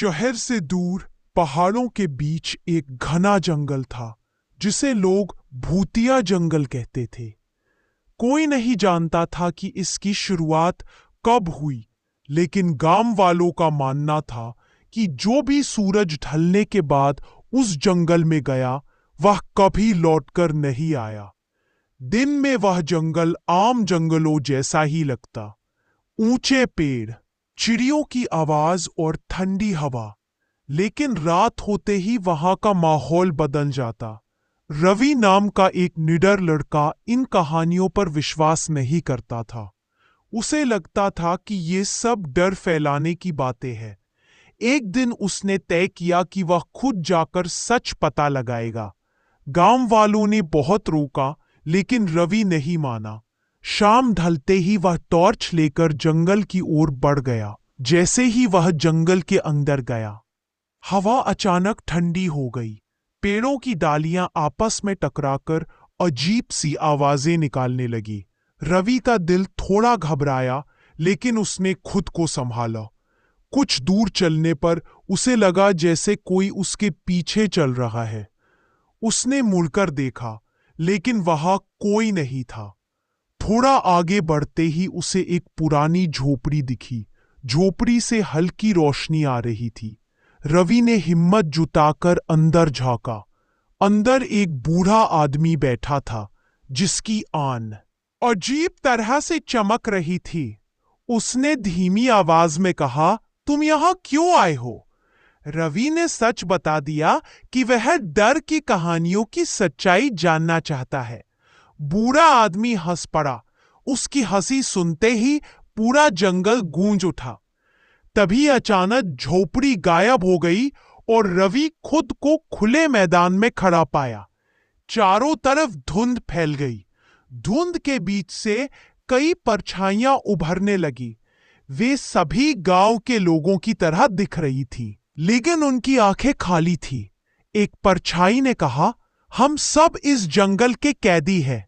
शहर से दूर पहाड़ों के बीच एक घना जंगल था जिसे लोग भूतिया जंगल कहते थे। कोई नहीं जानता था कि इसकी शुरुआत कब हुई, लेकिन गांव वालों का मानना था कि जो भी सूरज ढलने के बाद उस जंगल में गया वह कभी लौटकर नहीं आया। दिन में वह जंगल आम जंगलों जैसा ही लगता, ऊंचे पेड़, चिड़ियों की आवाज और ठंडी हवा। लेकिन रात होते ही वहां का माहौल बदल जाता। रवि नाम का एक निडर लड़का इन कहानियों पर विश्वास नहीं करता था। उसे लगता था कि ये सब डर फैलाने की बातें हैं। एक दिन उसने तय किया कि वह खुद जाकर सच पता लगाएगा। गांव वालों ने बहुत रोका, लेकिन रवि नहीं माना। शाम ढलते ही वह टॉर्च लेकर जंगल की ओर बढ़ गया। जैसे ही वह जंगल के अंदर गया, हवा अचानक ठंडी हो गई। पेड़ों की डालियां आपस में टकराकर अजीब सी आवाजें निकालने लगी। रवि का दिल थोड़ा घबराया, लेकिन उसने खुद को संभाला। कुछ दूर चलने पर उसे लगा जैसे कोई उसके पीछे चल रहा है। उसने मुड़कर देखा, लेकिन वहां कोई नहीं था। थोड़ा आगे बढ़ते ही उसे एक पुरानी झोपड़ी दिखी। झोपड़ी से हल्की रोशनी आ रही थी। रवि ने हिम्मत जुटाकर अंदर झांका। अंदर एक बूढ़ा आदमी बैठा था, जिसकी आन अजीब तरह से चमक रही थी। उसने धीमी आवाज में कहा, तुम यहां क्यों आए हो? रवि ने सच बता दिया कि वह डर की कहानियों की सच्चाई जानना चाहता है। बूढ़ा आदमी हंस पड़ा। उसकी हंसी सुनते ही पूरा जंगल गूंज उठा। तभी अचानक झोपड़ी गायब हो गई और रवि खुद को खुले मैदान में खड़ा पाया। चारों तरफ धुंध फैल गई। धुंध के बीच से कई परछाइयां उभरने लगी। वे सभी गांव के लोगों की तरह दिख रही थी, लेकिन उनकी आंखें खाली थी। एक परछाई ने कहा, हम सब इस जंगल के कैदी हैं।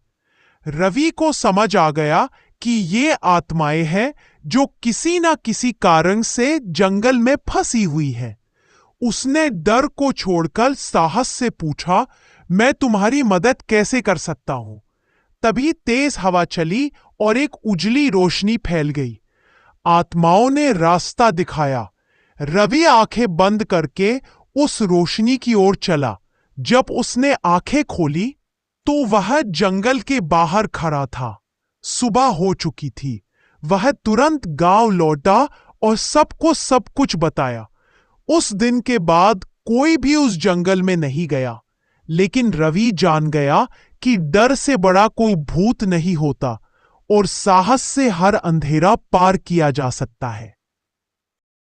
रवि को समझ आ गया कि ये आत्माएं हैं जो किसी ना किसी कारण से जंगल में फंसी हुई है। उसने डर को छोड़कर साहस से पूछा, मैं तुम्हारी मदद कैसे कर सकता हूं? तभी तेज हवा चली और एक उजली रोशनी फैल गई। आत्माओं ने रास्ता दिखाया। रवि आंखें बंद करके उस रोशनी की ओर चला। जब उसने आंखें खोली तो वह जंगल के बाहर खड़ा था। सुबह हो चुकी थी। वह तुरंत गांव लौटा और सबको सब कुछ बताया। उस दिन के बाद कोई भी उस जंगल में नहीं गया, लेकिन रवि जान गया कि डर से बड़ा कोई भूत नहीं होता और साहस से हर अंधेरा पार किया जा सकता है।